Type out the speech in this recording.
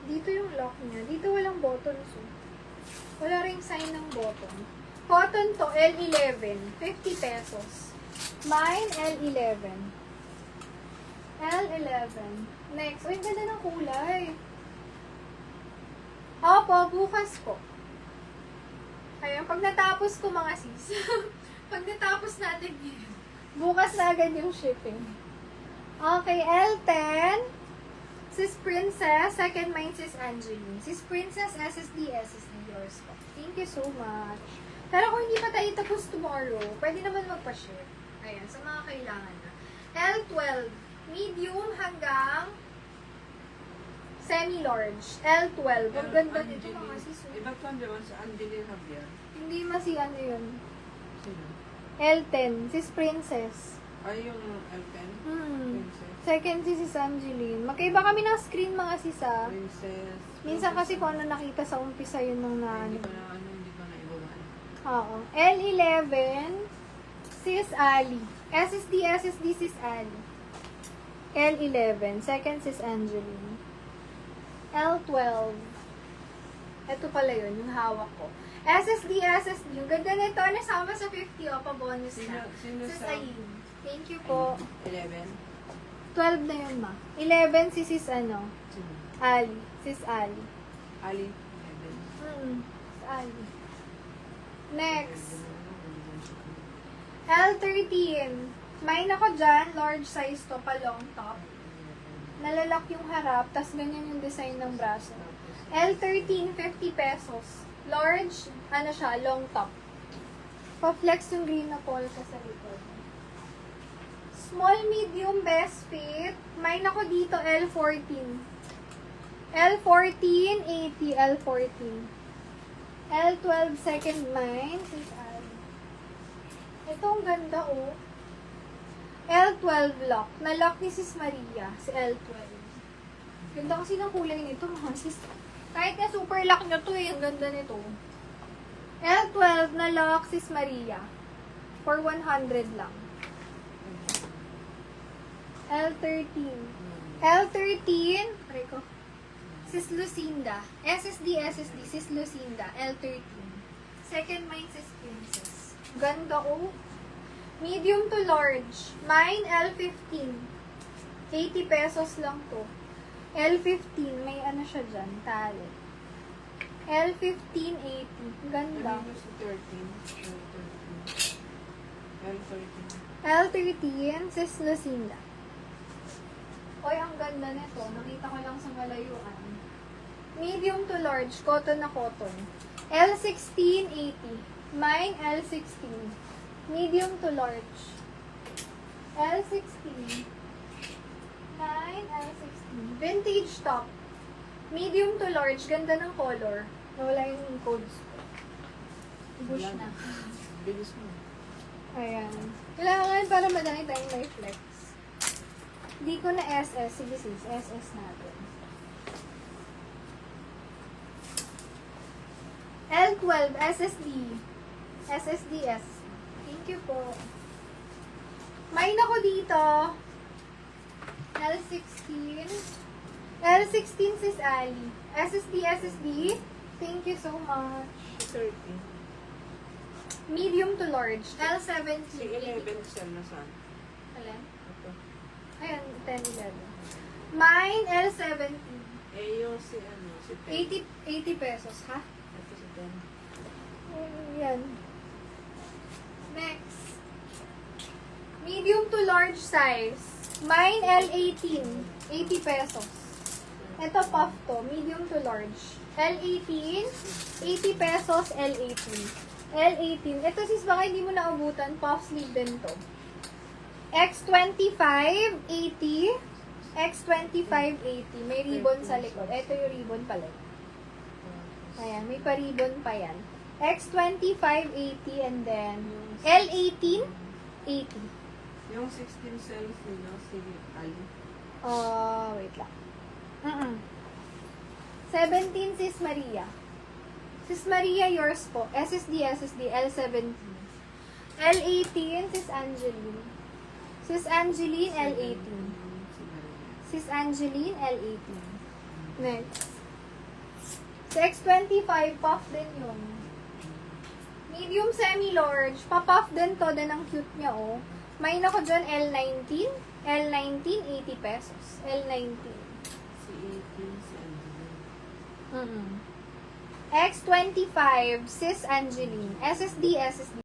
Dito yung lock niya. Dito walang buttons. Oh. Wala ring sign ng button. Cotton to, L11. 50 pesos. Mine, L11. L11. Next. Uy, ganda ng kulay. Opo, bukas po. Ayun, pag natapos ko mga sis. Pag natapos natin yun. Bukas na agad yung shipping. Okay, L10. Sis Princess. Second mine, Sis Angeline. Sis Princess, SSD, yours po. Thank you so much. Pero kung hindi pa tayo tapos tomorrow, pwede naman magpa-ship. Ayan, sa mga kailangan na. L12. Medium hanggang semi-large. L12. Ang ganda nito mga sis. Iba't lang diba sa Angeline Javier? Hindi masi ano yun. Sino? L10. Sis Princess. Ay, yung L10? Princess. Second sis Angeline. Magkaiba kami ng screen mga sisa. Princess. Minsan kasi kung ano nakita sa umpisa yun nung na Hindi ano. pa na hindi pa na ibabaan. Oo. L11. Sis Ali. SSD, Sis Ali. L11. Second sis Angeline. L12. Ito pala yun, yung hawak ko. SSD. Yung ganda nito, nasama sa 50 o, pa-bonus na. Sino Sis sa Ayin. Thank you po. 11? 12 na yun, ma. 11 si Sis ano? Sino? Ali. Sis Ali. Ali? 11. Sis Ali. Next. L13. Mine ako dyan, large size to, pa long top. Nalalak yung harap, tas ganyan yung design ng braso. L13, 50 pesos. Large, ano siya, long top. Pa-flex yung green na polka sa likod. Small, medium, best fit. Mine ako dito, L14. L14, 80, L14. L12, second mine. Sis Ali. Ito ang ganda, oh. L12 lock. Na-lock ni Sis Maria, si L12. Ganda kasi ng kulay nito, mga sis. Kahit na super lock nyo to eh, ang ganda nito. L12 na lock, Sis Maria. For 100 lang. L13. L13, pare ko. Sis Lucinda. SSD, Sis Lucinda. L13. Second mine, Sis Princess. Ganda, oh. Medium to large. Mine, L15. 80 pesos lang to. L15, may ano siya dyan, tali. L15, 80. Ganda. Ano yung sa 13? L13. L13, Sis Lucinda. Oy, ang ganda nito. Nakita ko lang sa malayuan. Medium to large, cotton na cotton. L16, 80. Mine, L16. Medium to large. L16. Mine, L16. Vintage top. Medium to large. Ganda ng color. Nawala yung codes ko. Bush na. Bilis mo. Ayan. Kailangan para madami tayong may flex. Hindi ko na SS. Sige sis, SS natin. L12, SSD. SSDS. Thank you po. Mine ako dito. L16. L16 Sis Ali. SSD. Thank you so much. 13. Medium to large. L17. Si 11 siya na saan? Alin? Ito. Ayan, 10, 11. Mine, L17. Eh, yung si ano, si 10. 80 pesos, ha? Ito si 10. Yan. Next. Medium to large size. Mine, L18. 80 pesos. Ito, puff to. Medium to large. L18. 80 pesos, L18. L18. Ito, sis, baka hindi mo naubutan. Puff sleeve din to. X25, 80. X25, 80. May ribbon sa likod. Ito yung ribbon pala. Ayan, may pa-ribbon pa yan. X25, 80. And then, L18, 80. Yung 16 cells nila, si Ali. Wait lang. 17, Sis Maria. Sis Maria, yours po. SSD, L17. L18, Sis Angeline. Sis Angeline, L18. Sis Angeline, L18. Next. Si X25, puff din yun. Medium semi-large, pa-puff din to, din ang cute niya, oh. May ako dyan, L19. L19, 80 pesos. L19. Si 18, si Angeline. X25, Sis Angeline. SSD.